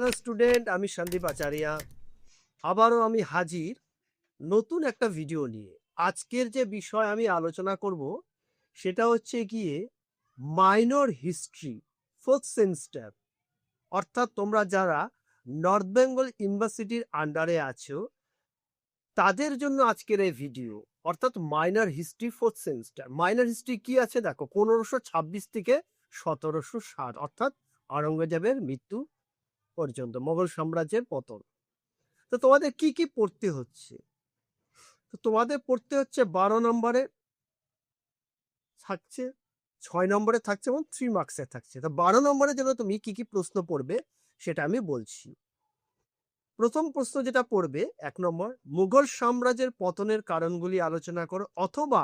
Hello student, আমি সন্দীপ আচারিয়া। আবারও আমি হাজির নতুন একটা ভিডিও নিয়ে। আজকের যে বিষয় আমি আলোচনা করব সেটা হচ্ছে গিয়ে মাইনর হিস্ট্রি ফোর্থ সেমিস্টার। অর্থাৎ তোমরা যারা নর্থ বেঙ্গল ইউনিভার্সিটির আন্ডারে আছো তাদের জন্য আজকের এই ভিডিও। অর্থাৎ minor history fourth semester. Minor history কি আছে দেখো, 1526 থেকে 1760, অর্থাৎ আওরঙ্গজেবের মৃত্যু পর্যন্ত, মোগল সাম্রাজ্যের পতন। তো তোমাদের কি কি পড়তে হচ্ছে? তো তোমাদের পড়তে হচ্ছে 12 নম্বরে থাকছে, 6 নম্বরে থাকছে এবং 3 মার্কসে থাকছে। তো 12 নম্বরের জন্য তুমি কি কি প্রশ্ন পড়বে সেটা আমি বলছি। প্রথম প্রশ্ন যেটা পড়বে 1 নম্বর, মুঘল সাম্রাজ্যের পতনের কারণগুলি আলোচনা করো, অথবা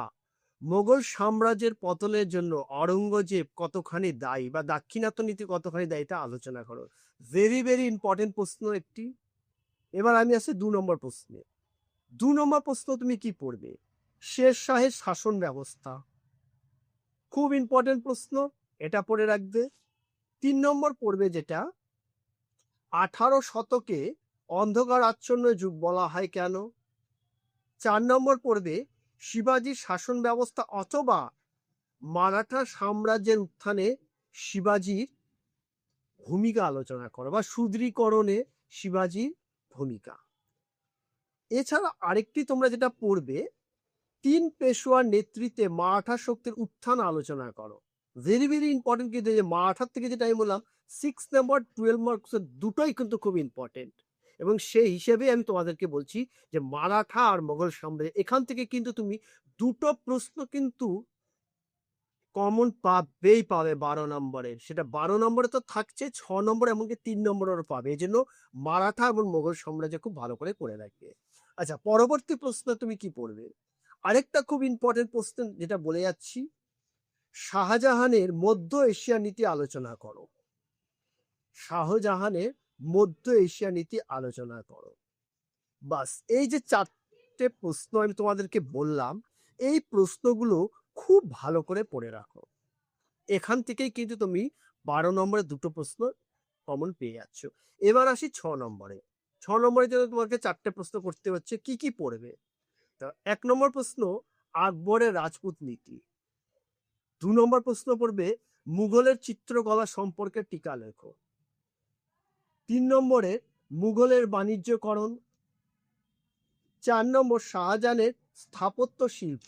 মুঘল সাম্রাজ্যের পতনের জন্য অরঙ্গজেব কতখানি দায়ী বা দাক্ষিণাত্য নীতি কতখানি দায়ী তা আলোচনা করো। ভেরি ভেরি ইম্পর্টেন্ট প্রশ্ন একটি। এবার আমি আসি 2 নম্বর প্রশ্নে। 2 নম্বর প্রশ্ন তুমি কি পড়বে? শের শাহের শাসন ব্যবস্থা, খুব ইম্পর্টেন্ট প্রশ্ন, এটা পড়ে রাখবে। 3 নম্বর পড়বে যেটা 18 শতকে অন্ধকার আচ্ছন্ন যুগ বলা হয় কেন। 4 নম্বর পড়বে শিবাজির শাসন ব্যবস্থা অথবা মারাঠা সাম্রাজ্যের উত্থানে শিবাজির ভূমিকা আলোচনা করো বা সুদৃঢ়ীকরণে শিবাজির ভূমিকা। এছাড়া আরেকটি তোমরা যেটা পড়বে, 3 পেশোয়ার নেতৃত্বে মারাঠা শক্তির উত্থান আলোচনা করো। ভেরি ভেরি ইম্পর্টেন্ট, কিন্তু যে মারাঠার থেকে যেটা আমি বললাম 6 নম্বর 12 মার্কস দুটোই কিন্তু খুব ইম্পর্টেন্ট। এবং সেই হিসেবে আমি তোমাদেরকে বলছি যে মারাঠা আর মোগল সাম্রাজ্য, এখান থেকে কিন্তু তুমি দুটো প্রশ্ন কিন্তু কমন পাবেই পাবে 12 নম্বরে। সেটা 12 নম্বরে তো থাকছে, 6 নম্বর এমনকি 3 নম্বরেরও পাবে। এই জন্য মারাঠা এবং মোগল সাম্রাজ্য খুব ভালো করে পড়ে রাখবে। আচ্ছা, পরবর্তী প্রশ্ন তুমি কি পড়বে? আরেকটা খুব ইম্পর্টেন্ট প্রশ্ন যেটা বলে যাচ্ছি, শাহজাহানের মধ্য এশিয়া নীতি আলোচনা করো। শাহজাহানের মধ্য এশিয়া নীতি আলোচনা করো। বাস, এই যে 4টে প্রশ্ন আমি তোমাদেরকে বললাম, এই প্রশ্নগুলো খুব ভালো করে পড়ে রাখো। এখান থেকেই কিন্তু তুমি 12 নম্বরে দুটো প্রশ্ন কমন পেয়ে যাচ্ছ। এবার আসি 6 নম্বরে। 6 নম্বরের জন্য তোমাকে 4টে প্রশ্ন করতে হচ্ছে। কি কি পড়বে? 1 নম্বর প্রশ্ন, আকবরের রাজপুত নীতি। 2 নম্বর প্রশ্ন পড়বে, মুঘলের চিত্রকলা সম্পর্কে টিকা লেখো। 3 নম্বরে, মুঘলের বাণিজ্যকরণ। 4 নম্বর, শাহজাহানের স্থাপত্য শিল্প।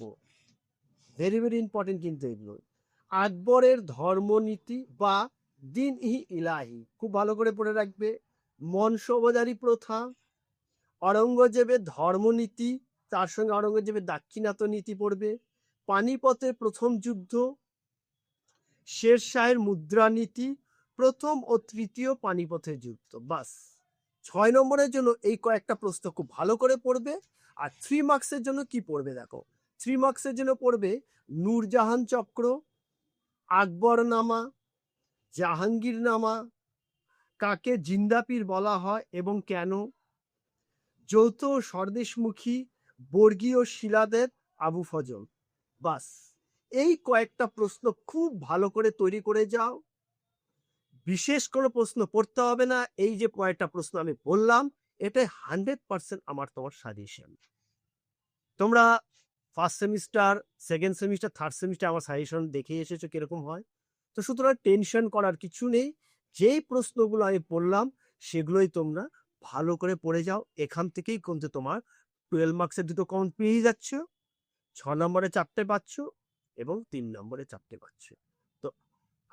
ভেরি ভেরি ইম্পর্টেন্ট কিন্তু এগুলো। আকবরের ধর্মনীতি বা দিন ই ইলাহি, খুব ভালো করে পড়ে রাখবে। মনসবদারি প্রথা, অরঙ্গজেবের ধর্মনীতি, তার সঙ্গে অরঙ্গজেবের দাক্ষিণাত্য নীতি পড়বে। পানিপথের প্রথম যুদ্ধ, শের শাহের মুদ্রানীতি, প্রথম ও তৃতীয় পানিপথের যুদ্ধ। বাস, 6 নম্বরের জন্য এই কয়েকটা প্রশ্ন খুব ভালো করে পড়বে। আর 3 মার্কসের জন্য কি পড়বে দেখো, 3 মার্কসের জন্য পড়বে নূরজাহান চক্র, আকবরনামা, জাহাঙ্গীরনামা, কাকে জিন্দাপীর বলা হয় এবং কেন, যৌথ স্বদেশমুখী, বর্গীয় শিলাদের, আবু ফজল। বাস, এই কয়েকটা প্রশ্ন খুব ভালো করে তৈরি করে যাও। বিশেষ কোনো প্রশ্ন পড়তে হবে না। এই যে কয়েকটা প্রশ্ন আমি বললাম, এটা 100% আমার তোমার সাজেশন। তোমরা first semester, second semester, third semester আমার সাজেশন দেখে এসেছো কিরকম হয়। তো সুতরাং টেনশন করার কিছু নেই। যেই প্রশ্নগুলো আমি পড়লাম সেগুলোই তোমরা ভালো করে পড়ে যাও। এখান থেকেই কিন্তু তোমার 12 মার্কসের দুটো কমন পেয়ে যাচ্ছ, 6 নম্বরে 4টে পাচ্ছ এবং 3 নম্বরে 4টে পাচ্ছ। তো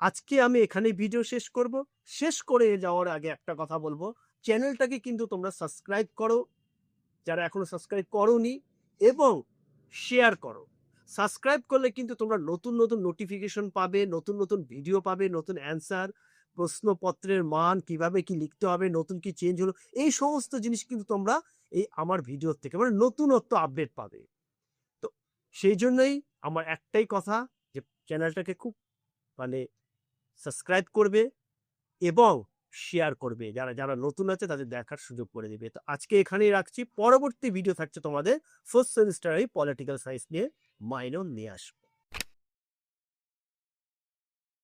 আজকে আমি এখানেই ভিডিও শেষ করব। শেষ করে যাওয়ার আগে একটা কথা বলবো, চ্যানেলটাকে কিন্তু তোমরা সাবস্ক্রাইব করো যারা এখনো সাবস্ক্রাইব করোনি, এবং শেয়ার করো। সাবস্ক্রাইব করলে কিন্তু তোমরা নতুন নতুন নোটিফিকেশন পাবে, নতুন নতুন ভিডিও পাবে, নতুন অ্যান্সার, প্রশ্নপত্রের মান কিভাবে কি লিখতে হবে, নতুন কি চেঞ্জ হলো, এই সমস্ত জিনিস কিন্তু তোমরা এই আমার ভিডিও থেকে মানে নতুনত্ব আপডেট পাবে। তো সেই জন্যই আমার একটাই কথা, যে চ্যানেলটাকে খুব মানে সাবস্ক্রাইব করবে এবং শেয়ার করবে, যারা যারা নতুন আছে তাদের দেখার সুযোগ করে দিবে। তো আজকে এখানেই রাখছি। পরবর্তী ভিডিও থাকছে তোমাদের ফার্স্ট সেমিস্টারে পলিটিক্যাল সায়েন্স নিয়ে মাইনর নিয়ে আসবো।